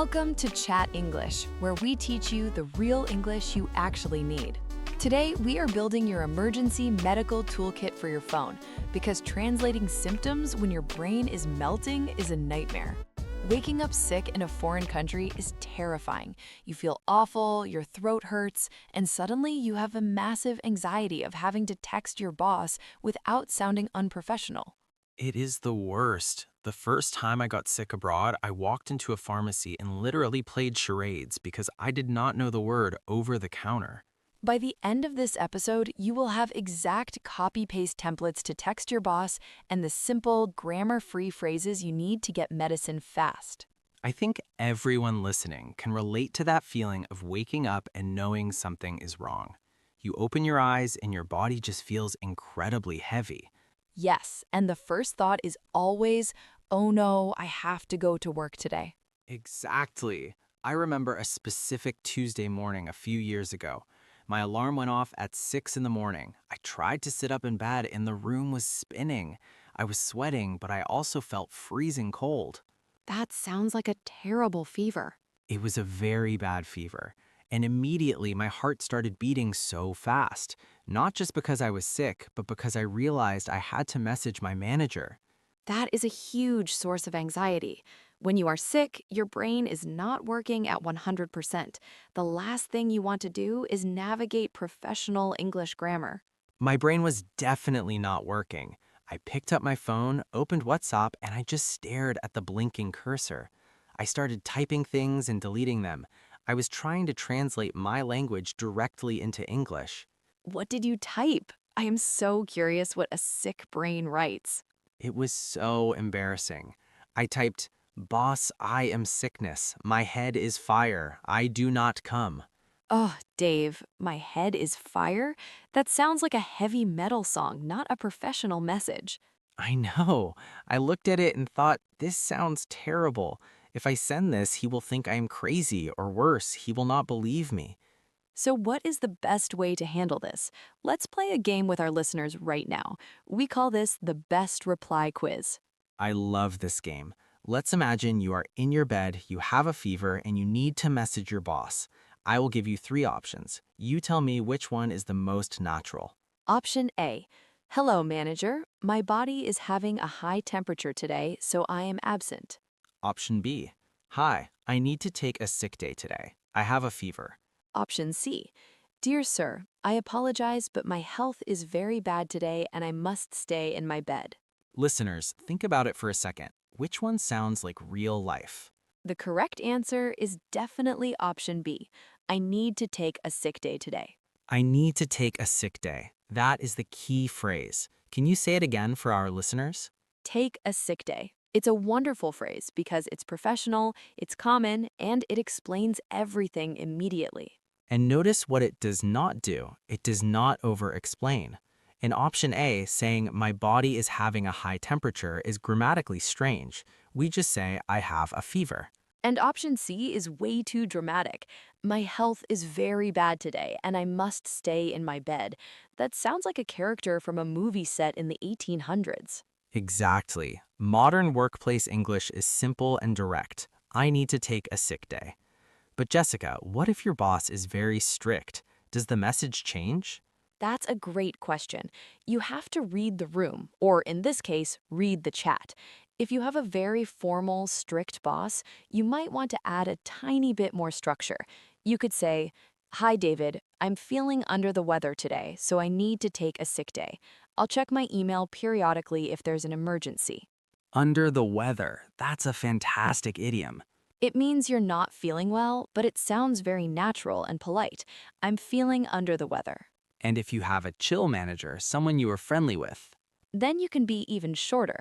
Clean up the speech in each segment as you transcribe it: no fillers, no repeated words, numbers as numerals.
Welcome to Chat English, where we teach you the real English you actually need. Today, we are building your emergency medical toolkit for your phone because translating symptoms when your brain is melting is a nightmare. Waking up sick in a foreign country is terrifying. You feel awful, your throat hurts, and suddenly you have a massive anxiety of having to text your boss without sounding unprofessional. It is the worst. The first time I got sick abroad, I walked into a pharmacy and literally played charades because I did not know the word over the counter. By the end of this episode, you will have exact copy-paste templates to text your boss and the simple, grammar-free phrases you need to get medicine fast. I think everyone listening can relate to that feeling of waking up and knowing something is wrong. You open your eyes and your body just feels incredibly heavy. Yes, and the first thought is always, oh no, I have to go to work today. Exactly. I remember a specific Tuesday morning a few years ago. My alarm went off at 6 in the morning. I tried to sit up in bed and the room was spinning. I was sweating, but I also felt freezing cold. That sounds like a terrible fever. It was a very bad fever. And immediately my heart started beating so fast. Not just because I was sick, but because I realized I had to message my manager. That is a huge source of anxiety. When you are sick, your brain is not working at 100%. The last thing you want to do is navigate professional English grammar. My brain was definitely not working. I picked up my phone, opened WhatsApp, and I just stared at the blinking cursor. I started typing things and deleting them. I was trying to translate my language directly into English. What did you type? I am so curious what a sick brain writes. It was so embarrassing. I typed, "Boss, I am sickness. My head is fire. I do not come." Oh, Dave, my head is fire? That sounds like a heavy metal song, not a professional message. I know. I looked at it and thought, this sounds terrible. If I send this, he will think I am crazy, or worse, he will not believe me. So what is the best way to handle this? Let's play a game with our listeners right now. We call this the best reply quiz. I love this game. Let's imagine you are in your bed, you have a fever, and you need to message your boss. I will give you 3 options. You tell me which one is the most natural. Option A. Hello, manager. My body is having a high temperature today, so I am absent. Option B. Hi, I need to take a sick day today. I have a fever. Option C. Dear sir, I apologize, but my health is very bad today and I must stay in my bed. Listeners, think about it for a second. Which one sounds like real life? The correct answer is definitely option B. I need to take a sick day today. I need to take a sick day. That is the key phrase. Can you say it again for our listeners? Take a sick day. It's a wonderful phrase because it's professional, it's common, and it explains everything immediately. And notice what it does not do. It does not over-explain. In option A, saying my body is having a high temperature is grammatically strange. We just say I have a fever. And option C is way too dramatic. My health is very bad today and I must stay in my bed. That sounds like a character from a movie set in the 1800s. Exactly. Modern workplace English is simple and direct. I need to take a sick day. But Jessica, what if your boss is very strict? Does the message change? That's a great question. You have to read the room, or in this case, read the chat. If you have a very formal, strict boss, you might want to add a tiny bit more structure. You could say, "Hi, David. I'm feeling under the weather today, so I need to take a sick day. I'll check my email periodically if there's an emergency." Under the weather. That's a fantastic idiom. It means you're not feeling well, but it sounds very natural and polite. I'm feeling under the weather. And if you have a chill manager, someone you are friendly with, Then you can be even shorter.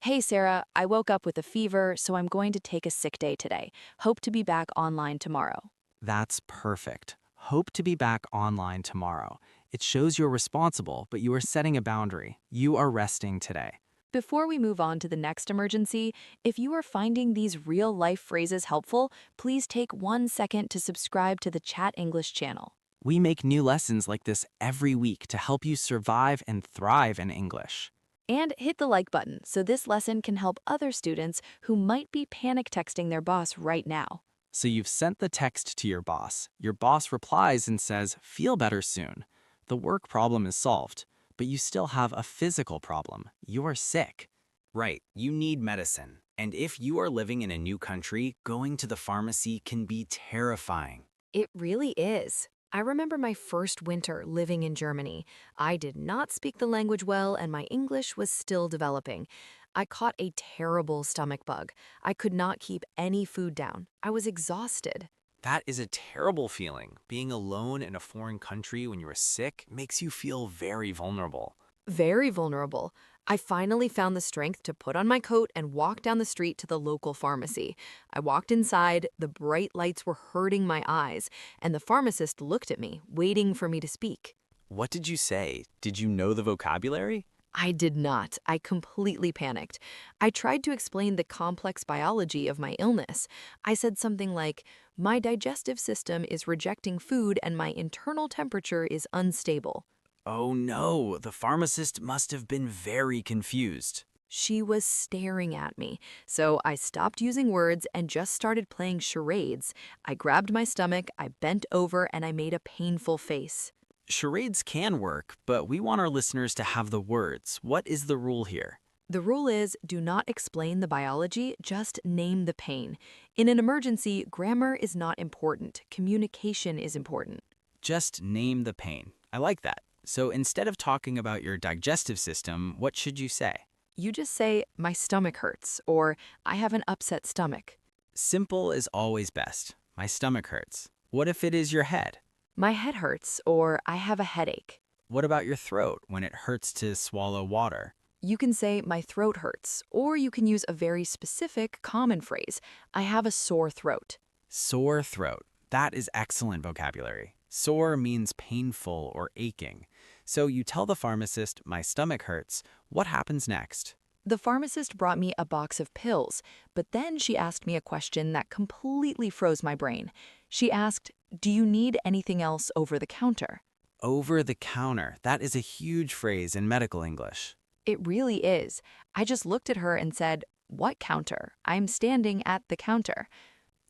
Hey, Sarah, I woke up with a fever, so I'm going to take a sick day today. Hope to be back online tomorrow. that's perfect. Hope to be back online tomorrow. It shows you're responsible, but you are setting a boundary. You are resting today. Before we move on to the next emergency, if you are finding these real-life phrases helpful, please take 1 second to subscribe to the Chat English channel. We make new lessons like this every week to help you survive and thrive in English. And hit the like button so this lesson can help other students who might be panic texting their boss right now. So you've sent the text to your boss. Your boss replies and says, "Feel better soon." The work problem is solved, but you still have a physical problem. You're sick. Right, you need medicine. And if you are living in a new country, going to the pharmacy can be terrifying. It really is. I remember my first winter living in Germany. I did not speak the language well, and my English was still developing. I caught a terrible stomach bug. I could not keep any food down. I was exhausted. That is a terrible feeling. Being alone in a foreign country when you are sick makes you feel very vulnerable. Very vulnerable. I finally found the strength to put on my coat and walk down the street to the local pharmacy. I walked inside, the bright lights were hurting my eyes, and the pharmacist looked at me, waiting for me to speak. What did you say? Did you know the vocabulary? I did not. I completely panicked. I tried to explain the complex biology of my illness. I said something like, "My digestive system is rejecting food and my internal temperature is unstable." Oh no, the pharmacist must have been very confused. She was staring at me, so I stopped using words and just started playing charades. I grabbed my stomach, I bent over, and I made a painful face. Charades can work, but we want our listeners to have the words. What is the rule here? The rule is, do not explain the biology, just name the pain. In an emergency, grammar is not important. Communication is important. Just name the pain. I like that. So instead of talking about your digestive system, what should you say? You just say, "My stomach hurts," or "I have an upset stomach." Simple is always best. My stomach hurts. What if it is your head? "My head hurts," or "I have a headache." What about your throat when it hurts to swallow water? You can say, "My throat hurts," or you can use a very specific, common phrase, "I have a sore throat." Sore throat. That is excellent vocabulary. Sore means painful or aching. So you tell the pharmacist, "My stomach hurts." What happens next? The pharmacist brought me a box of pills, but then she asked me a question that completely froze my brain. She asked, "Do you need anything else over the counter?" Over the counter. That is a huge phrase in medical English. It really is. I just looked at her and said, "What counter? I'm standing at the counter."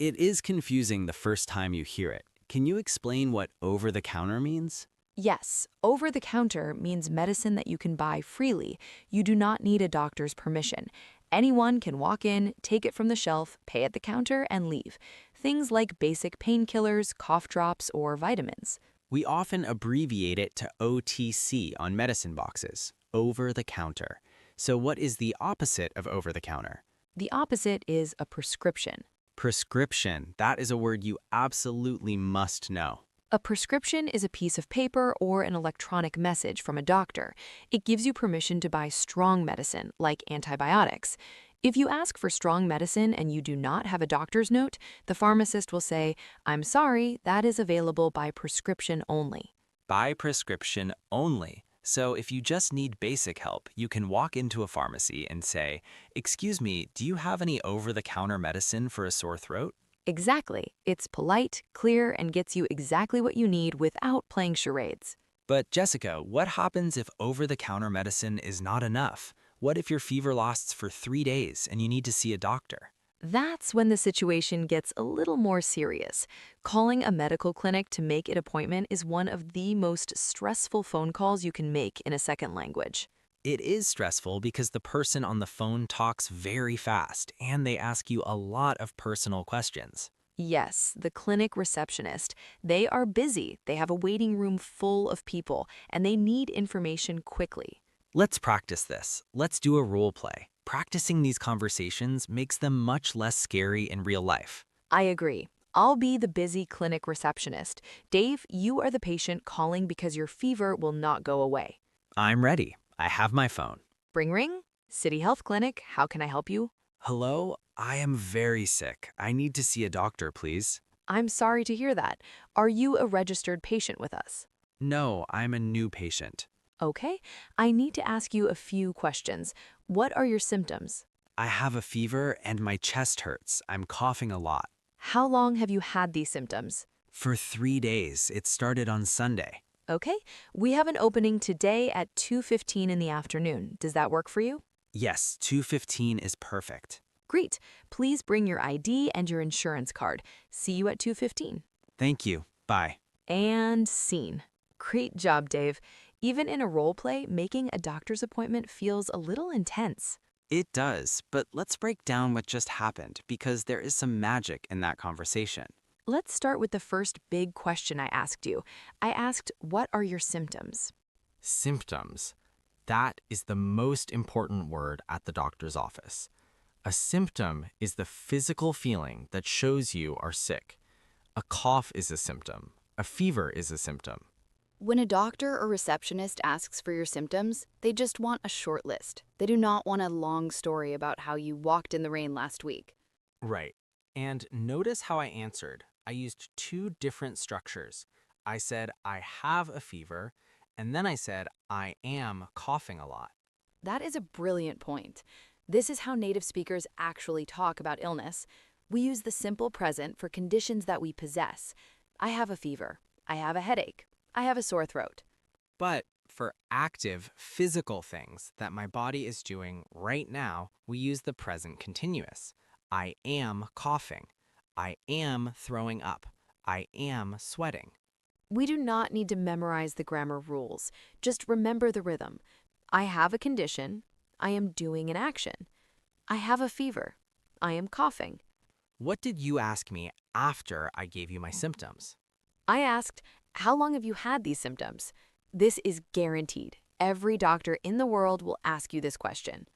It is confusing the first time you hear it. Can you explain what over the counter means? Yes, over the counter means medicine that you can buy freely. You do not need a doctor's permission. Anyone can walk in, take it from the shelf, pay at the counter, and leave. Things like basic painkillers, cough drops, or vitamins. We often abbreviate it to OTC on medicine boxes, over the counter. So what is the opposite of over the counter? The opposite is a prescription. Prescription. That is a word you absolutely must know. A prescription is a piece of paper or an electronic message from a doctor. It gives you permission to buy strong medicine, like antibiotics. If you ask for strong medicine and you do not have a doctor's note, the pharmacist will say, "I'm sorry, that is available by prescription only." By prescription only. So if you just need basic help, you can walk into a pharmacy and say, "Excuse me, do you have any over-the-counter medicine for a sore throat?" Exactly. It's polite, clear, and gets you exactly what you need without playing charades. But Jessica, what happens if over-the-counter medicine is not enough? What if your fever lasts for 3 days and you need to see a doctor? That's when the situation gets a little more serious. Calling a medical clinic to make an appointment is one of the most stressful phone calls you can make in a second language. It is stressful because the person on the phone talks very fast and they ask you a lot of personal questions. Yes, the clinic receptionist. They are busy. They have a waiting room full of people, and they need information quickly. Let's practice this. Let's do a role play. Practicing these conversations makes them much less scary in real life. I agree. I'll be the busy clinic receptionist. Dave, you are the patient calling because your fever will not go away. I'm ready. I have my phone. Ring ring? City Health Clinic, how can I help you? Hello? I am very sick. I need to see a doctor, please. I'm sorry to hear that. Are you a registered patient with us? No, I'm a new patient. Okay, I need to ask you a few questions. What are your symptoms? I have a fever and my chest hurts. I'm coughing a lot. How long have you had these symptoms? For 3 days. It started on Sunday. Okay, we have an opening today at 2:15 in the afternoon. Does that work for you? Yes, 2:15 is perfect. Great. Please bring your ID and your insurance card. See you at 2:15. Thank you. Bye. And scene. Great job, Dave. Even in a role play, making a doctor's appointment feels a little intense. It does, but let's break down what just happened because there is some magic in that conversation. Let's start with the first big question I asked you. I asked, what are your symptoms? Symptoms. That is the most important word at the doctor's office. A symptom is the physical feeling that shows you are sick. A cough is a symptom. A fever is a symptom. When a doctor or receptionist asks for your symptoms, they just want a short list. They do not want a long story about how you walked in the rain last week. Right. And notice how I answered. I used two different structures. I said, I have a fever, and then I said, I am coughing a lot. That is a brilliant point. This is how native speakers actually talk about illness. We use the simple present for conditions that we possess. I have a fever. I have a headache. I have a sore throat. But for active, physical things that my body is doing right now, we use the present continuous. I am coughing. I am throwing up. I am sweating. We do not need to memorize the grammar rules. Just remember the rhythm. I have a condition. I am doing an action. I have a fever. I am coughing. What did you ask me after I gave you my symptoms? I asked, how long have you had these symptoms? This is guaranteed. Every doctor in the world will ask you this question.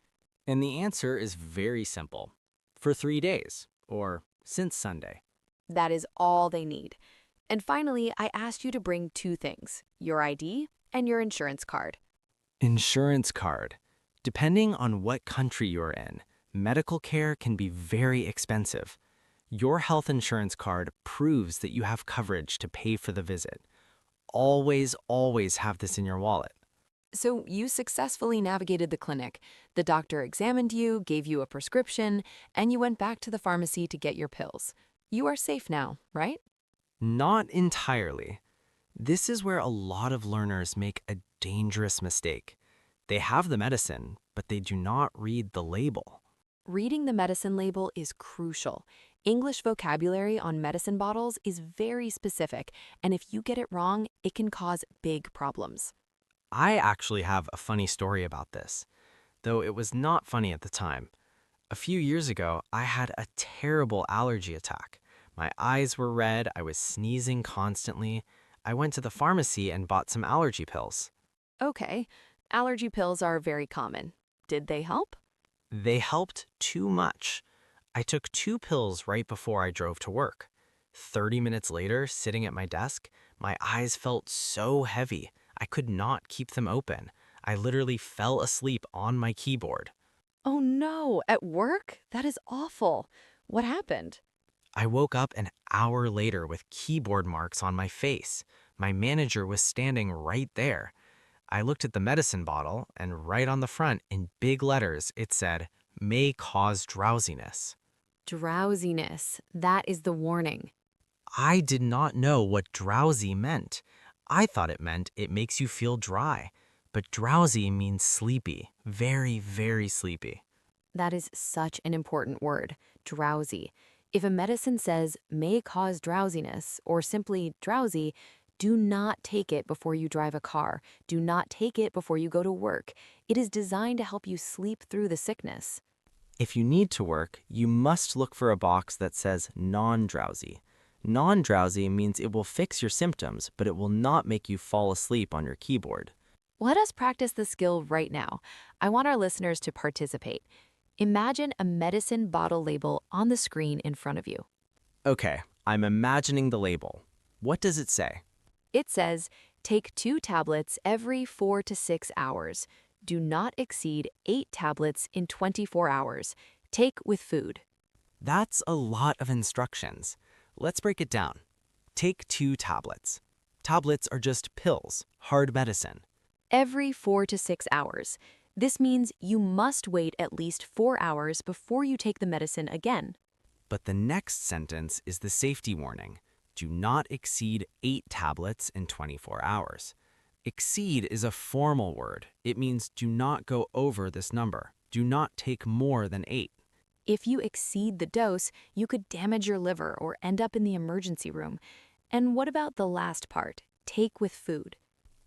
And the answer is very simple. For 3 days, or since Sunday. That is all they need. And finally, I asked you to bring two things, your ID and your insurance card. Insurance card. Depending on what country you're in, medical care can be very expensive. Your health insurance card proves that you have coverage to pay for the visit. Always, always have this in your wallet. So you successfully navigated the clinic. The doctor examined you, gave you a prescription, and you went back to the pharmacy to get your pills. You are safe now, right? Not entirely. This is where a lot of learners make a dangerous mistake. They have the medicine, but they do not read the label. Reading the medicine label is crucial. English vocabulary on medicine bottles is very specific, and if you get it wrong, it can cause big problems. I actually have a funny story about this, though it was not funny at the time. A few years ago, I had a terrible allergy attack. My eyes were red, I was sneezing constantly. I went to the pharmacy and bought some allergy pills. Okay, allergy pills are very common. Did they help? They helped too much. I took 2 pills right before I drove to work. 30 minutes later, sitting at my desk, my eyes felt so heavy. I could not keep them open. I literally fell asleep on my keyboard. Oh no, at work? That is awful. What happened? I woke up an hour later with keyboard marks on my face. My manager was standing right there. I looked at the medicine bottle, and right on the front, in big letters, it said, "May cause drowsiness." Drowsiness. That is the warning. I did not know what drowsy meant. I thought it meant it makes you feel dry. But drowsy means sleepy, very, very sleepy. That is such an important word, drowsy. If a medicine says may cause drowsiness or simply drowsy, do not take it before you drive a car. Do not take it before you go to work. It is designed to help you sleep through the sickness. If you need to work, you must look for a box that says non-drowsy. Non-drowsy means it will fix your symptoms, but it will not make you fall asleep on your keyboard. Let us practice the skill right now. I want our listeners to participate. Imagine a medicine bottle label on the screen in front of you. Okay, I'm imagining the label. What does it say? It says, take 2 tablets every 4 to 6 hours. Do not exceed 8 tablets in 24 hours. Take with food. That's a lot of instructions. Let's break it down. Take 2 tablets. Tablets are just pills, hard medicine. Every 4 to 6 hours. This means you must wait at least 4 hours before you take the medicine again. But the next sentence is the safety warning. Do not exceed 8 tablets in 24 hours. Exceed is a formal word. It means do not go over this number. Do not take more than 8. If you exceed the dose, you could damage your liver or end up in the emergency room. And what about the last part? Take with food.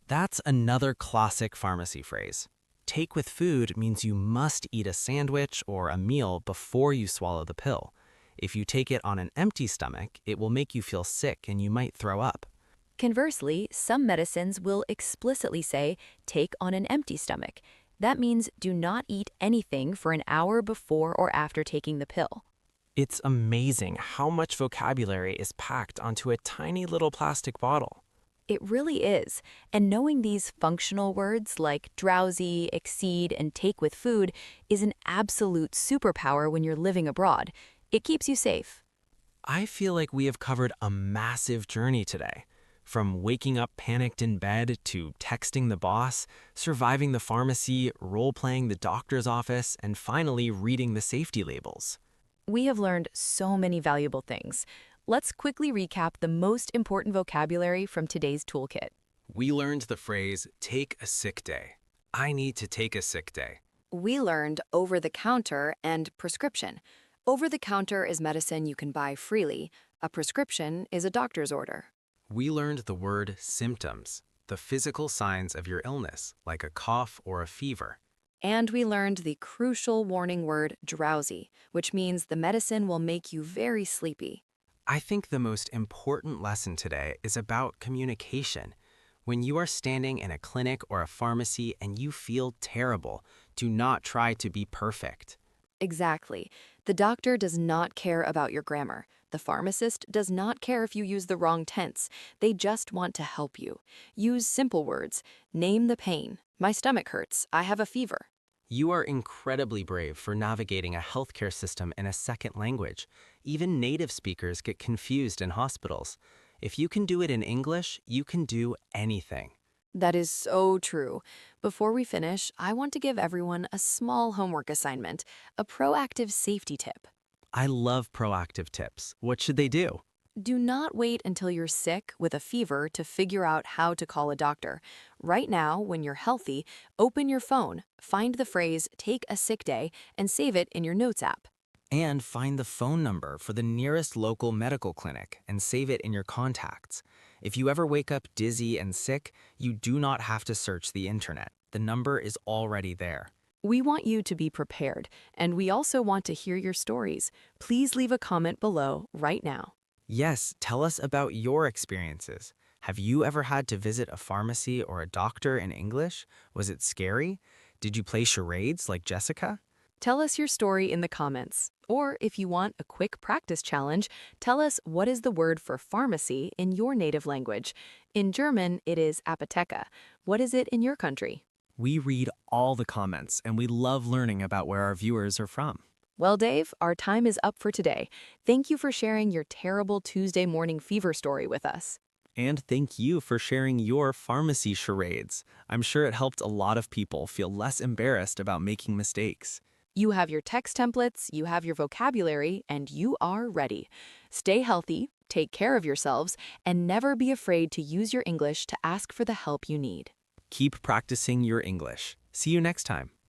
That's another classic pharmacy phrase. Take with food means you must eat a sandwich or a meal before you swallow the pill. If you take it on an empty stomach, it will make you feel sick and you might throw up. Conversely, some medicines will explicitly say, take on an empty stomach. That means do not eat anything for an hour before or after taking the pill. It's amazing how much vocabulary is packed onto a tiny little plastic bottle. It really is. And knowing these functional words like drowsy, exceed, and take with food is an absolute superpower when you're living abroad. It keeps you safe. I feel like we have covered a massive journey today. From waking up panicked in bed to texting the boss, surviving the pharmacy, role-playing the doctor's office, and finally reading the safety labels. We have learned so many valuable things. Let's quickly recap the most important vocabulary from today's toolkit. We learned the phrase, take a sick day. I need to take a sick day. We learned over-the-counter and prescription. Over-the-counter is medicine you can buy freely. A prescription is a doctor's order. We learned the word symptoms, the physical signs of your illness, like a cough or a fever. And we learned the crucial warning word drowsy, which means the medicine will make you very sleepy. I think the most important lesson today is about communication. When you are standing in a clinic or a pharmacy and you feel terrible, do not try to be perfect. Exactly. The doctor does not care about your grammar. The pharmacist does not care if you use the wrong tense. They just want to help you. Use simple words. Name the pain. My stomach hurts. I have a fever. You are incredibly brave for navigating a healthcare system in a second language. Even native speakers get confused in hospitals. If you can do it in English, you can do anything. That is so true. Before we finish, I want to give everyone a small homework assignment, a proactive safety tip. I love proactive tips. What should they do? Do not wait until you're sick with a fever to figure out how to call a doctor. Right now, when you're healthy, open your phone, find the phrase, take a sick day, and save it in your Notes app. And find the phone number for the nearest local medical clinic and save it in your contacts. If you ever wake up dizzy and sick, you do not have to search the internet. The number is already there. We want you to be prepared, and we also want to hear your stories. Please leave a comment below right now. Yes, tell us about your experiences. Have you ever had to visit a pharmacy or a doctor in English? Was it scary? Did you play charades like Jessica? Tell us your story in the comments. Or if you want a quick practice challenge, tell us what is the word for pharmacy in your native language. In German, it is Apotheke. What is it in your country? We read all the comments, and we love learning about where our viewers are from. Well, Dave, our time is up for today. Thank you for sharing your terrible Tuesday morning fever story with us. And thank you for sharing your pharmacy charades. I'm sure it helped a lot of people feel less embarrassed about making mistakes. You have your text templates, you have your vocabulary, and you are ready. Stay healthy, take care of yourselves, and never be afraid to use your English to ask for the help you need. Keep practicing your English. See you next time.